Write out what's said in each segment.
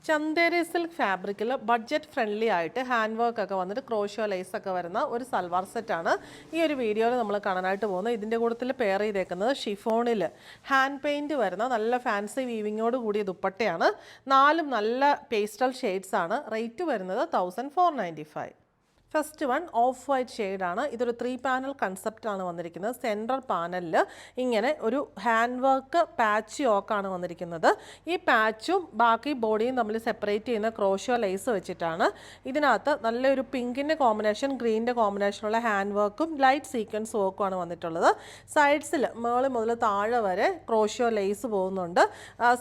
Chanderi silk ഫാബ്രിക്കിൽ budget friendly ആയിട്ട് hand work ഒക്കെ വന്നിട്ട് ക്രോഷ്യോ ലേസ് ഒക്കെ വരുന്ന ഒരു സൽവാർ സെറ്റാണ് ഈ ഒരു വീഡിയോയിൽ നമ്മൾ കാണാനായിട്ട് പോകുന്നത്. ഇതിൻ്റെ കൂട്ടത്തിൽ പെയർ ചെയ്തേക്കുന്നത് ഷിഫോണിൽ ഹാൻഡ് പെയിൻറ്റ് വരുന്ന നല്ല ഫാൻസി വീവിങ്ങോട് കൂടിയ ദുപ്പട്ടയാണ്. നാലും നല്ല പേസ്റ്റൽ ഷെയ്ഡ്സ് ആണ്. റേറ്റ് വരുന്നത് 1495. ഫസ്റ്റ് വൺ ഓഫ് വൈറ്റ് ഷെയ്ഡാണ്. ഇതൊരു 3 പാനൽ കൺസെപ്റ്റാണ് വന്നിരിക്കുന്നത്. സെൻട്രൽ പാനലിൽ ഇങ്ങനെ ഒരു ഹാൻഡ് വർക്ക് പാച്ച് യോക്കാണ് വന്നിരിക്കുന്നത്. ഈ പാച്ചും ബാക്കി ബോഡിയും തമ്മിൽ സെപ്പറേറ്റ് ചെയ്യുന്ന ക്രോഷ്യോ ലേസ് വെച്ചിട്ടാണ്. ഇതിനകത്ത് നല്ലൊരു പിങ്കിൻ്റെ കോമ്പിനേഷൻ ഗ്രീനിൻ്റെ കോമ്പിനേഷനുള്ള ഹാൻഡ് വർക്കും ലൈറ്റ് സീക്വൻസ് വർക്കുമാണ് വന്നിട്ടുള്ളത്. സൈഡ്സിൽ മുകളിൽ മുതൽ താഴെ വരെ ക്രോഷ്യോ ലേസ് പോകുന്നുണ്ട്.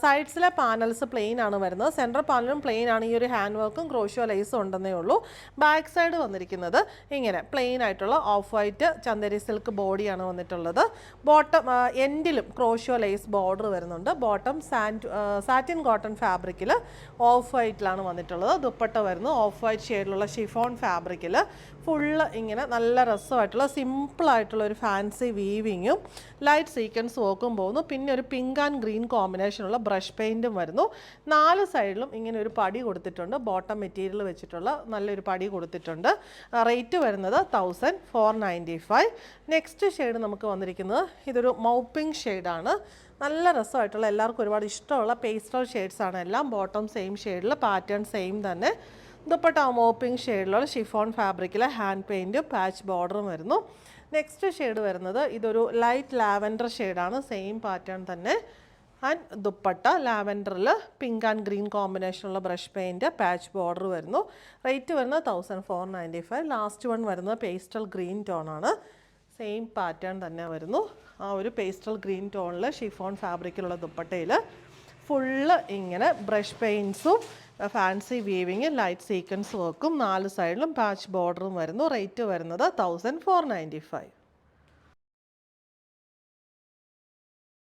സൈഡ്സിലെ പാനൽസ് പ്ലെയിൻ ആണ് വരുന്നത്. സെൻട്രൽ പാനലും പ്ലെയിൻ ആണ്. ഈ ഒരു ഹാൻഡ് വർക്കും ക്രോഷ്യോ ലേസും ഉണ്ടെന്നേ ഉള്ളൂ. ബാക്ക് സൈഡ് വന്നിരിക്കുന്നത് ഇങ്ങനെ പ്ലെയിൻ ആയിട്ടുള്ള ഓഫ് വൈറ്റ് ചന്ദേരി സിൽക്ക് ബോഡിയാണ് വന്നിട്ടുള്ളത്. ബോട്ടം എൻഡിലും ക്രോഷ്യോ ലേസ് ബോർഡർ വരുന്നുണ്ട്. ബോട്ടം സാറ്റിൻ കോട്ടൺ ഫാബ്രിക്കിൽ ഓഫ് വൈറ്റിലാണ് വന്നിട്ടുള്ളത്. ദുപ്പട്ട വരുന്നു ഓഫ് വൈറ്റ് ഷെയ്ഡിലുള്ള ഷിഫോൺ ഫാബ്രിക്കിൽ ഫുള്ള് ഇങ്ങനെ നല്ല രസമായിട്ടുള്ള സിമ്പിളായിട്ടുള്ള ഒരു ഫാൻസി വീവിങ്ങും ലൈറ്റ് സീക്വൻസ് വർക്കും പോകുന്നു. പിന്നെ ഒരു പിങ്ക് ആൻഡ് ഗ്രീൻ കോമ്പിനേഷനുള്ള ബ്രഷ് പെയിൻറ്റും വരുന്നു. 4 സൈഡിലും ഇങ്ങനെ ഒരു പടി കൊടുത്തിട്ടുണ്ട്. ബോട്ടം മെറ്റീരിയൽ വെച്ചിട്ടുള്ള നല്ലൊരു പടി കൊടുത്തിട്ടുണ്ട്. റേറ്റ് വരുന്നത് 1495. നെക്സ്റ്റ് ഷെയ്ഡ് നമുക്ക് വന്നിരിക്കുന്നത് ഇതൊരു മൗപ്പിംഗ് ഷെയ്ഡാണ്. നല്ല രസമായിട്ടുള്ള എല്ലാവർക്കും ഒരുപാട് ഇഷ്ടമുള്ള പേസ്റ്റൽ ഷെയ്ഡ്സ് ആണ് എല്ലാം. ബോട്ടം സെയിം ഷെയ്ഡിൽ പാറ്റേൺ സെയിം തന്നെ. ദുപ്പട്ട മോപ്പിംഗ് ഷെയ്ഡിലുള്ള ഷിഫോൺ ഫാബ്രിക്കിലെ ഹാൻഡ് പെയിൻറ്റും പാച്ച് ബോർഡറും വരുന്നു. നെക്സ്റ്റ് ഷെയ്ഡ് വരുന്നത് ഇതൊരു ലൈറ്റ് ലാവൻഡർ ഷെയ്ഡാണ്. സെയിം പാറ്റേൺ തന്നെ. ആൻഡ് ദുപ്പട്ട ലാവൻഡറിൽ പിങ്ക് ആൻഡ് ഗ്രീൻ കോമ്പിനേഷനുള്ള ബ്രഷ് പെയിൻറ്റ് പാച്ച് ബോർഡർ വരുന്നു. റേറ്റ് വരുന്നത് 1495. ലാസ്റ്റ് വൺ വരുന്നത് പേസ്റ്റൽ ഗ്രീൻ ടോണാണ്. സെയിം പാറ്റേൺ തന്നെ വരുന്നു. ആ ഒരു പേസ്റ്റൽ ഗ്രീൻ ടോണിൽ ഷിഫോൺ ഫാബ്രിക്കിലുള്ള ദുപ്പട്ടയിൽ ഫുള്ള് ഇങ്ങനെ ബ്രഷ് പെയിൻസും ഫാൻസി വീവിങ് ലൈറ്റ് സീക്വൻസ് വർക്കും 4 സൈഡിലും പാച്ച് ബോർഡറും വരുന്നു. റേറ്റ് വരുന്നത് 1495.